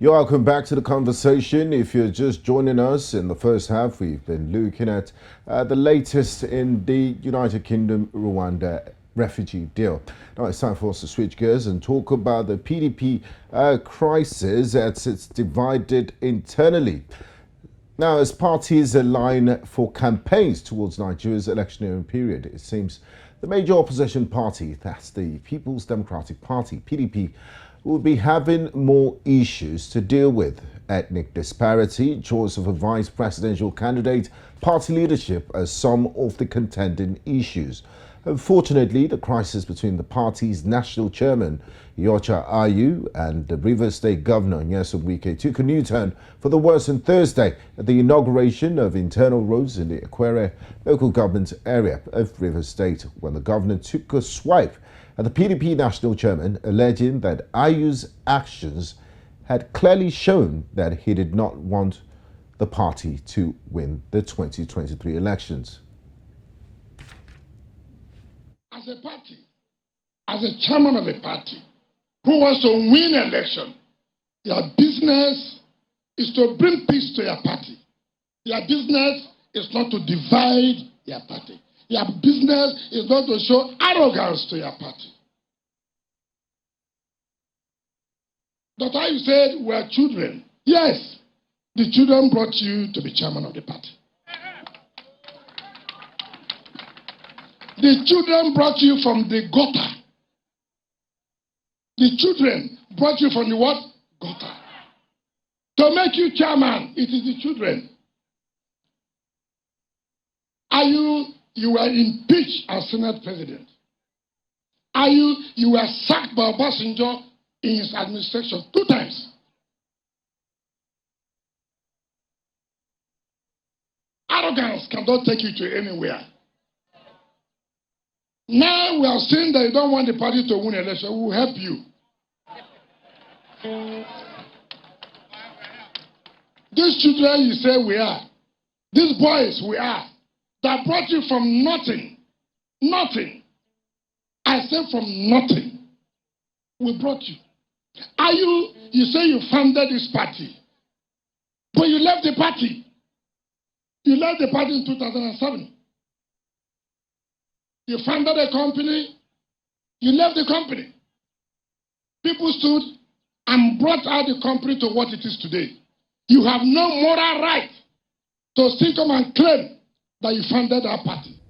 You're welcome back to the conversation. If you're just joining us in the first half, we've been looking at the latest in the United Kingdom Rwanda refugee deal. Now it's time for us to switch gears and talk about the PDP crisis as it's divided internally. Now, as parties align for campaigns towards Nigeria's electioneering period, it seems the major opposition party, that's the People's Democratic Party, PDP, will be having more issues to deal with. Ethnic disparity, choice of a vice presidential candidate, party leadership are some of the contending issues. Unfortunately, the crisis between the party's national chairman, Ikwerre, and the Rivers State Governor, Wike, took a new turn for the worse on Thursday at the inauguration of internal roads in the Ikwerre local government area of Rivers State, when the governor took a swipe at the PDP national chairman, alleging that Ayu's actions had clearly shown that he did not want the party to win the 2023 elections. As a party, as a chairman of a party who wants to win an election, your business is to bring peace to your party. Your business is not to divide your party. Your business is not to show arrogance to your party. Dr. You said we're children. Yes, the children brought you to be chairman of the party. The children brought you from the gutter. The children brought you from the what? Gutter. To make you chairman, it is the children. You were impeached as Senate President. You were sacked by Obasanjo in his administration 2 times. Arrogance cannot take you to anywhere. Now we are saying that you don't want the party to win election. We will help you. These children you say we are, these boys we are, that brought you from nothing. Nothing. I said from nothing. We brought you. You say you founded this party, but you left the party. You left the party in 2007. You founded a company, you left the company. People stood and brought out the company to what it is today. You have no moral right to still come and claim that you founded our party.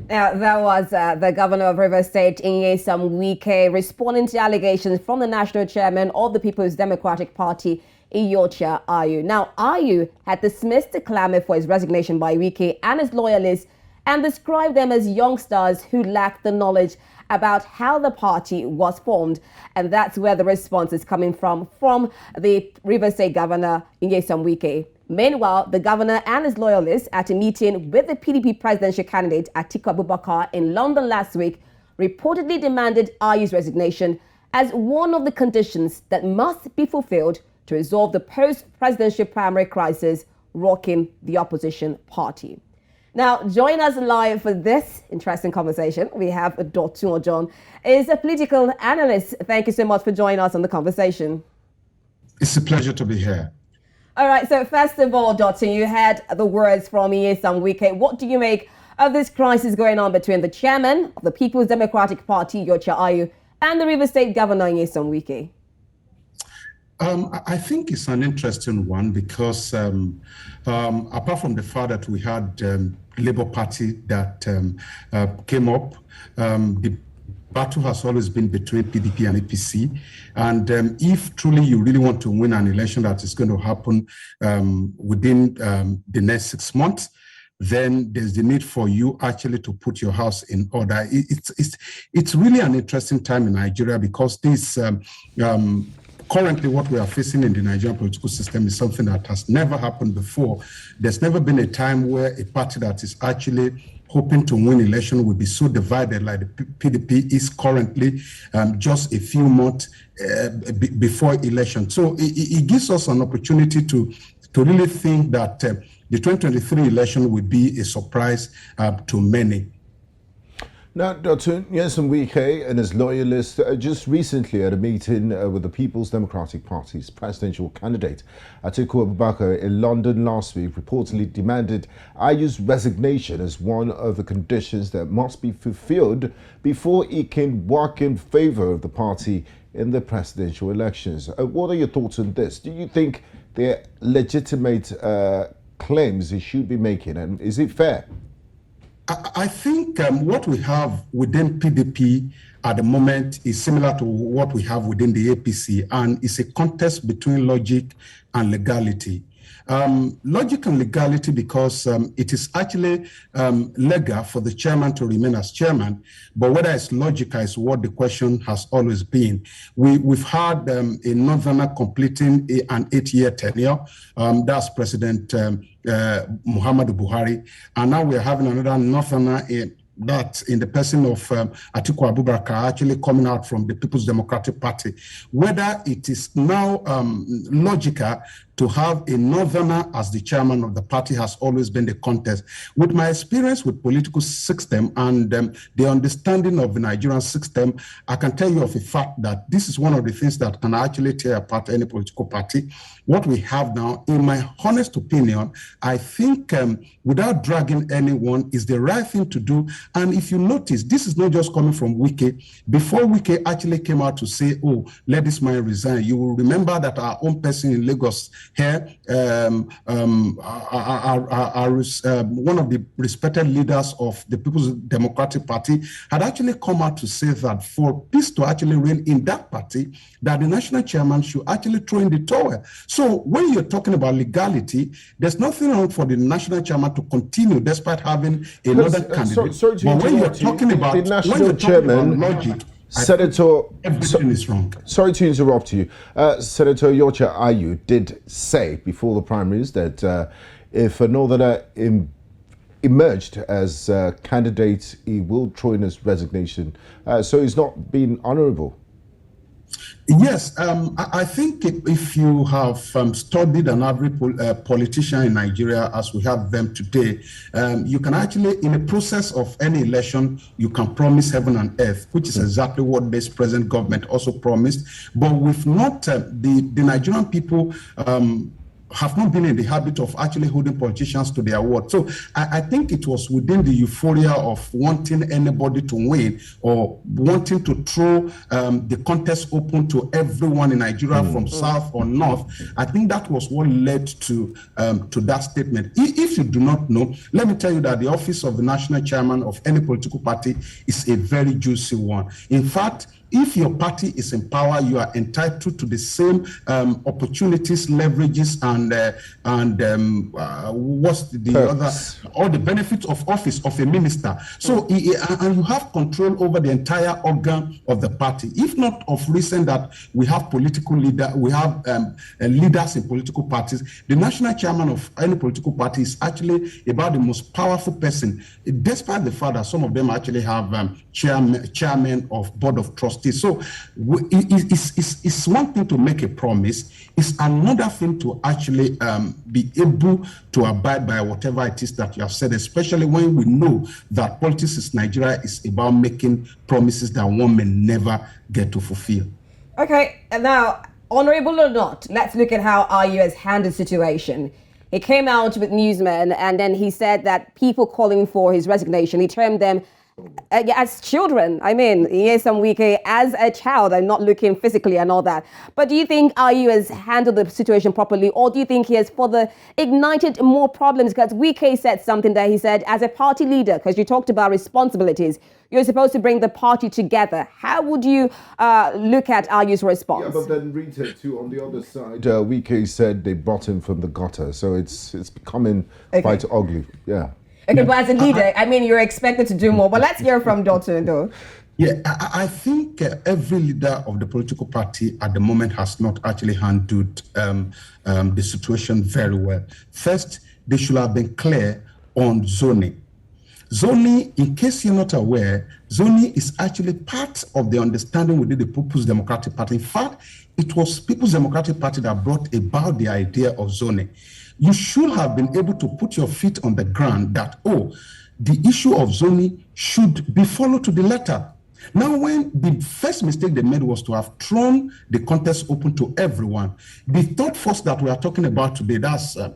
Now, that was the governor of Rivers State, Wike, responding to allegations from the national chairman of the People's Democratic Party, Ikwerre. Now, Ayu had dismissed the clamor for his resignation by Wike and his loyalists and described them as youngsters who lacked the knowledge about how the party was formed. And that's where the response is coming from the Rivers State Governor, Wike. Meanwhile, the governor and his loyalists at a meeting with the PDP presidential candidate Atiku Abubakar in London last week reportedly demanded Ayu's resignation as one of the conditions that must be fulfilled to resolve the post-presidential primary crisis rocking the opposition party. Now, join us live for this interesting conversation. We have Dr. John, is a political analyst. Thank you so much for joining us on the conversation. It's a pleasure to be here. All right, so first of all, Dr., you had the words from Wike. What do you make of this crisis going on between the chairman of the People's Democratic Party, Ikwerre, and the Rivers State Governor, Wike? I think it's an interesting one because apart from the fact that we had Labour Party that came up, the battle has always been between PDP and APC. And if truly you really want to win an election that is going to happen within the next 6 months, then there's the need for you actually to put your house in order. It's really an interesting time in Nigeria because this currently what we are facing in the Nigerian political system is something that has never happened before. There's never been a time where a party that is actually hoping to win election will be so divided like the PDP is currently, just a few months before election. So it gives us an opportunity to really think that the 2023 election will be a surprise to many. Now, Dr. Wike and his loyalists just recently at a meeting with the People's Democratic Party's presidential candidate, Ikwerre Abubakar, in London last week, reportedly demanded Ayu's resignation as one of the conditions that must be fulfilled before he can work in favor of the party in the presidential elections. What are your thoughts on this? Do you think they're legitimate claims he should be making, and is it fair? I think what we have within PDP at the moment is similar to what we have within the APC, and it's a contest between logic and legality. Logic and legality because it is actually legal for the chairman to remain as chairman, but whether it's logical is what the question has always been. We've had a northerner completing an 8-year tenure, that's President Muhammadu Buhari, and now we're having another northerner that in the person of Ikwerre Abubakar actually coming out from the People's Democratic Party. Whether it is now logical to have a northerner as the chairman of the party has always been the contest. With my experience with political system and the understanding of the Nigerian system, I can tell you of a fact that this is one of the things that can actually tear apart any political party. What we have now, in my honest opinion, I think without dragging anyone is the right thing to do. And if you notice, this is not just coming from Wike. Before Wike actually came out to say, oh, let this man resign, you will remember that our own person in Lagos here, one of the respected leaders of the People's Democratic Party had actually come out to say that for peace to actually reign in that party, that the national chairman should actually throw in the towel. So when you're talking about legality, there's nothing wrong for the national chairman to continue despite having another candidate. But when you're talking about the national chairman, logic, Senator, everything is wrong. Sorry to interrupt you. Senator Ikwerre Ayu did say before the primaries that if a northerner emerged as candidate, he will throw in his resignation. So he's not being honourable. Yes, I think if you have studied an average politician in Nigeria as we have them today, you can actually, in the process of any election, you can promise heaven and earth, which is exactly what this present government also promised. But with not the Nigerian people have not been in the habit of actually holding politicians to their word. So I think it was within the euphoria of wanting anybody to win or wanting to throw the contest open to everyone in Nigeria from south or north. I think that was what led to that statement. If you do not know, let me tell you that the office of the national chairman of any political party is a very juicy one. In fact, if your party is in power, you are entitled to the same opportunities, leverages, and what's the other, all the benefits of office of a minister. So, and you have control over the entire organ of the party. If not of recent that we have political leader, we have leaders in political parties. The national chairman of any political party is actually about the most powerful person, despite the fact that some of them actually have chairman of board of trustees. So it's one thing to make a promise, it's another thing to actually be able to abide by whatever it is that you have said, especially when we know that politics in Nigeria is about making promises that one may never get to fulfill. Okay, and now, honorable or not, let's look at how Ayu has handled the situation. He came out with newsmen and then he said that people calling for his resignation, he termed them as children. I mean, Wike as a child, I'm not looking physically and all that. But do you think Ayu has handled the situation properly, or do you think he has further ignited more problems? Because Wike said something that he said, as a party leader, because you talked about responsibilities, you're supposed to bring the party together. How would you look at Ayu's response? Yeah, but then Rita, too, on the other side, Wike said they brought him from the gutter. So it's becoming quite ugly. Yeah. Okay, but as a leader, I mean, you're expected to do more. But let's hear from Dr. Ndo. Yeah, I think every leader of the political party at the moment has not actually handled the situation very well. First, they should have been clear on zoning. Zoning, in case you're not aware, zoning is actually part of the understanding within the People's Democratic Party. In fact, it was People's Democratic Party that brought about the idea of zoning. You should have been able to put your feet on the ground that, oh, the issue of zoning should be followed to the letter. Now, when the first mistake they made was to have thrown the contest open to everyone, the third force that we are talking about today, that's I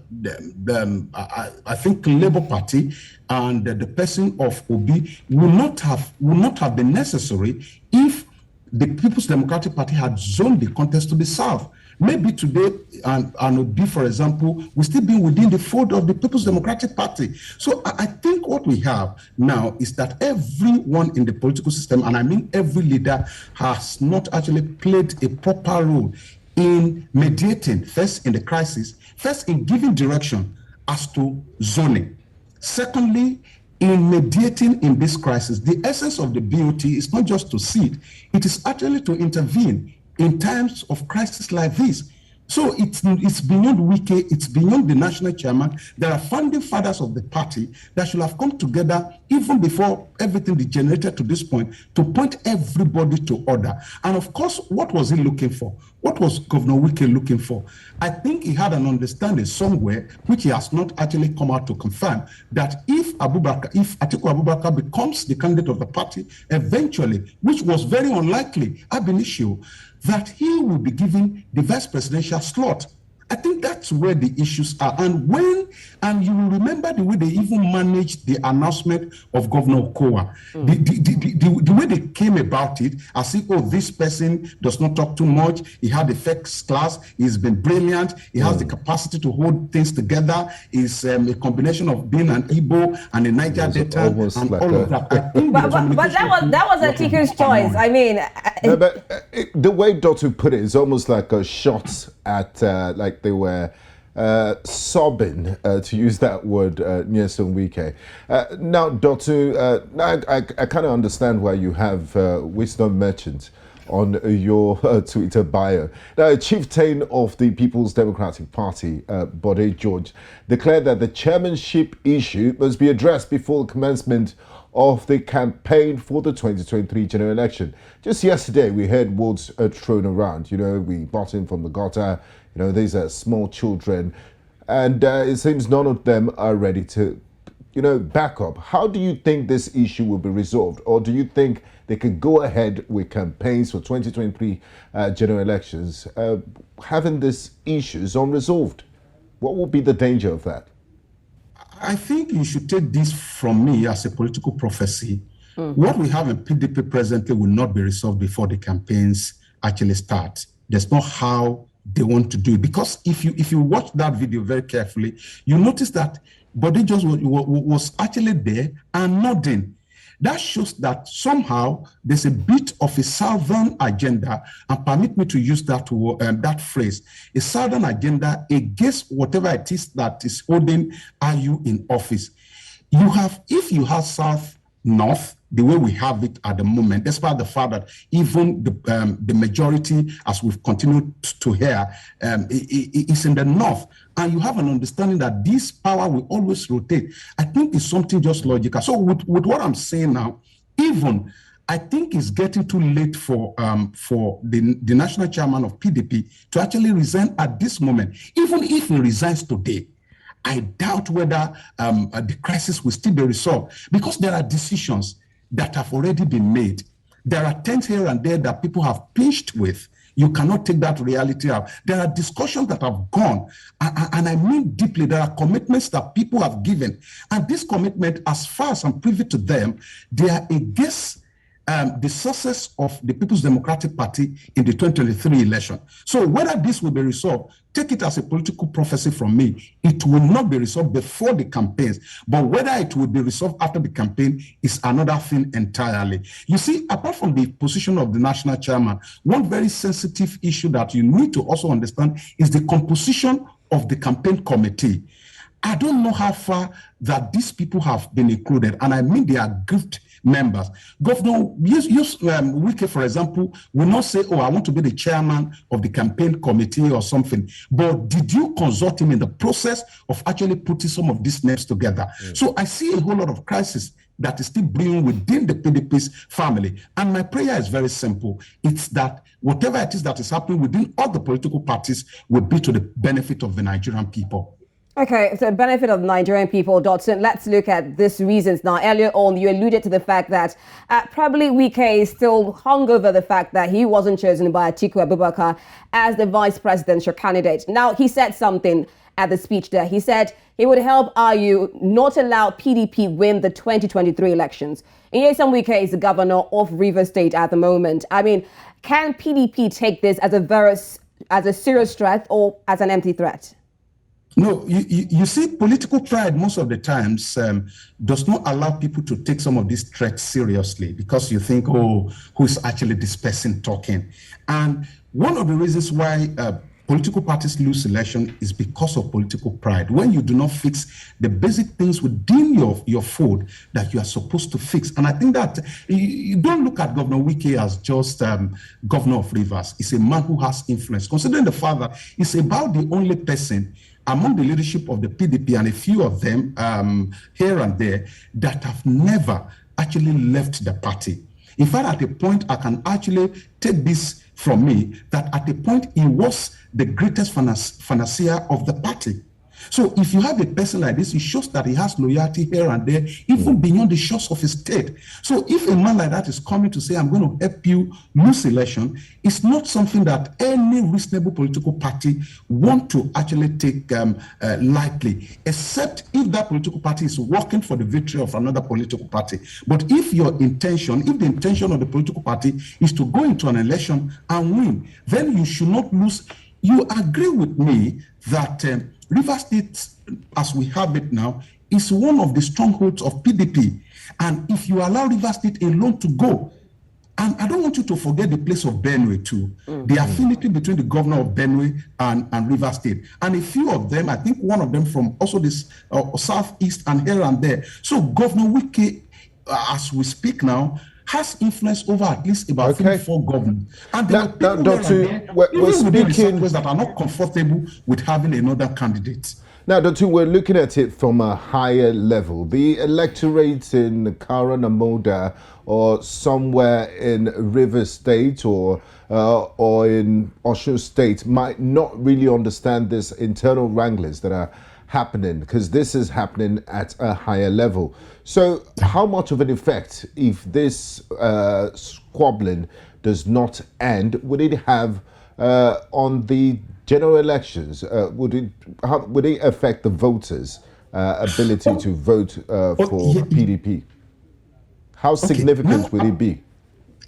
think Labour Party and the person of Obi will not have been necessary if the People's Democratic Party had zoned the contest to the south. Maybe today, and Obi, for example, will still be within the fold of the People's Democratic Party. So I think what we have now is that everyone in the political system, and I mean every leader, has not actually played a proper role in mediating, first in the crisis, first in giving direction as to zoning. Secondly, in mediating in this crisis, the essence of the BOT is not just to sit, it is actually to intervene in times of crisis like this. So it's beyond Wike, it's beyond the national chairman. There are founding fathers of the party that should have come together even before everything degenerated to this point to point everybody to order. And of course, what was he looking for? What was Governor Wike looking for? I think he had an understanding somewhere, which he has not actually come out to confirm, that if Atiku Abubakar becomes the candidate of the party eventually, which was very unlikely ab initio, that he will be given the vice presidential slot. I think that's where the issues are. And you will remember the way they even managed the announcement of Governor Ikwerre. The way they came about it, as if, this person does not talk too much, he had the first class, he's been brilliant, he has the capacity to hold things together, he's a combination of being an Igbo and a Niger Delta and like all of that. But that was Atiku's choice. I mean... No, but the way Dotto put it is almost like a shot at, like they were sobbing, to use that word, Nyesom Wike. Now, Dotto, I kind of understand why you have Wisdom Merchant on your Twitter bio. Now, a chieftain of the People's Democratic Party, Bode George, declared that the chairmanship issue must be addressed before the commencement of the campaign for the 2023 general election. Just yesterday, we heard words thrown around. We bought in from the gutter. These are small children. And it seems none of them are ready to, back up. How do you think this issue will be resolved? Or do you think they could go ahead with campaigns for 2023 general elections, having these issues unresolved? What will be the danger of that? I think you should take this from me as a political prophecy. What we have in PDP presently will not be resolved before the campaigns actually start. There's not how they want to do it. Because if you watch that video very carefully, you notice that Bode George was actually there and nodding. That shows that somehow there's a bit of a southern agenda, and permit me to use that phrase, a southern agenda against whatever it is that is holding IU in office. If you have south-north, the way we have it at the moment, despite the fact that even the majority, as we've continued to hear, is in the north, and you have an understanding that this power will always rotate, I think it's something just logical. So with what I'm saying now, even I think it's getting too late for the national chairman of PDP to actually resign at this moment. Even if he resigns today, I doubt whether the crisis will still be resolved, because there are decisions that have already been made. There are things here and there that people have pinched with. You cannot take that reality out. There are discussions that have gone, and I mean deeply, there are commitments that people have given. And this commitment, as far as I'm privy to them, they are against the success of the People's Democratic Party in the 2023 election. So whether this will be resolved, take it as a political prophecy from me, it will not be resolved before the campaigns. But whether it will be resolved after the campaign is another thing entirely. You see, apart from the position of the national chairman, one very sensitive issue that you need to also understand is the composition of the campaign committee. I don't know how far that these people have been included, and I mean they are grouped members. Governor Wike, for example, will not say, I want to be the chairman of the campaign committee or something. But did you consult him in the process of actually putting some of these names together? So I see a whole lot of crisis that is still brewing within the PDP's family. And my prayer is very simple. It's that whatever it is that is happening within all the political parties will be to the benefit of the Nigerian people. Okay, so benefit of Nigerian people, Dotson, let's look at these reasons now. Earlier on, you alluded to the fact that probably Wike is still hung over the fact that he wasn't chosen by Atiku Abubakar as the vice presidential candidate. Now, he said something at the speech there. He said he would help RU not allow PDP win the 2023 elections. Nyesom Wike is the governor of Rivers State at the moment. I mean, can PDP take this as a serious threat or as an empty threat? No, you see, political pride most of the times does not allow people to take some of these threats seriously because you think, oh, who's actually this person talking? And one of the reasons why political parties lose election is because of political pride. When you do not fix the basic things within your fold that you are supposed to fix. And I think that you don't look at Governor Wike as just governor of Rivers. He's a man who has influence. Considering the fact that he's about the only person among the leadership of the PDP and a few of them here and there that have never actually left the party. In fact, at a point, I can actually take this from me, that at a point, he was the greatest financier of the party. So if you have a person like this, it shows that he has loyalty here and there, even beyond the shores of his state. So if a man like that is coming to say, I'm going to help you lose election, it's not something that any reasonable political party want to actually take lightly, except if that political party is working for the victory of another political party. But if the intention of the political party is to go into an election and win, then you should not lose. You agree with me that Rivers State, as we have it now, is one of the strongholds of PDP. And if you allow Rivers State alone to go, and I don't want you to forget the place of Benue too, the affinity between the governor of Benue and Rivers State. And a few of them, I think one of them from also this southeast and here and there. So Governor Wike, as we speak now, has influence over at least about 34 governors. And there are people we're speaking that are not comfortable with having another candidate. Now, Dr. we're looking at it from a higher level. The electorate in Kara Namoda or somewhere in Rivers State or in Osun State might not really understand this internal wranglings that are happening, because this is happening at a higher level. So how much of an effect, if this squabbling does not end, would it have on the general elections? Would it affect the voters' ability to vote for PDP? How significant will it be?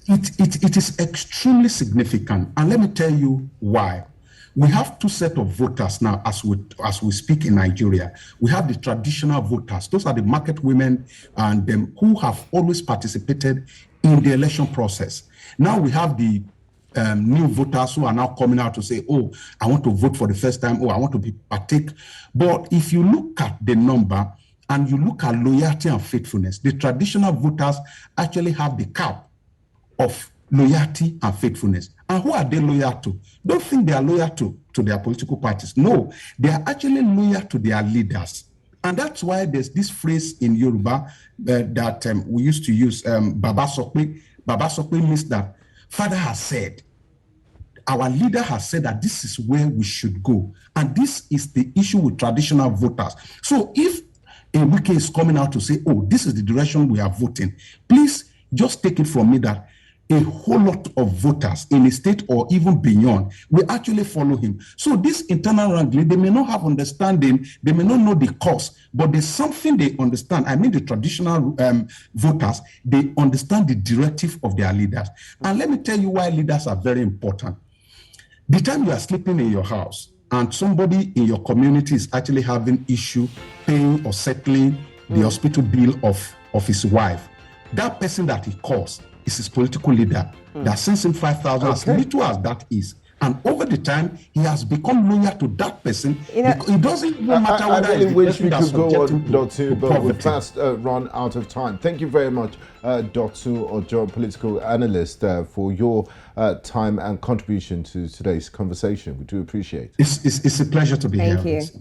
It is extremely significant, and let me tell you why. We have two sets of voters now as we speak in Nigeria. We have the traditional voters. Those are the market women and them who have always participated in the election process. Now we have the new voters who are now coming out to say, oh, I want to vote for the first time, oh, I want to partake. But if you look at the number and you look at loyalty and faithfulness, the traditional voters actually have the cap of loyalty and faithfulness. And who are they loyal to? Don't think they are loyal to their political parties. No, they are actually loyal to their leaders. And that's why there's this phrase in Yoruba that we used to use, Baba Sokpe. Baba Sokpe means that Father has said, our leader has said that this is where we should go. And this is the issue with traditional voters. So if a Wike is coming out to say, oh, this is the direction we are voting, please just take it from me that a whole lot of voters in a state or even beyond will actually follow him. So this internal wrangling, they may not have understanding, they may not know the cause, but there's something they understand. I mean, the traditional voters, they understand the directive of their leaders. And let me tell you why leaders are very important. The time you are sleeping in your house and somebody in your community is actually having issue paying or settling the hospital bill of his wife, that person that he calls is his political leader that sends him 5,000, as little as that is. And over the time, he has become loyal to that person. It doesn't matter whether I really wish we that's could go on, Dotu, but we're fast run out of time. Thank you very much, Dotu Ojo, political analyst, for your time and contribution to today's conversation. We do appreciate it. It's a pleasure to be here. Thank you.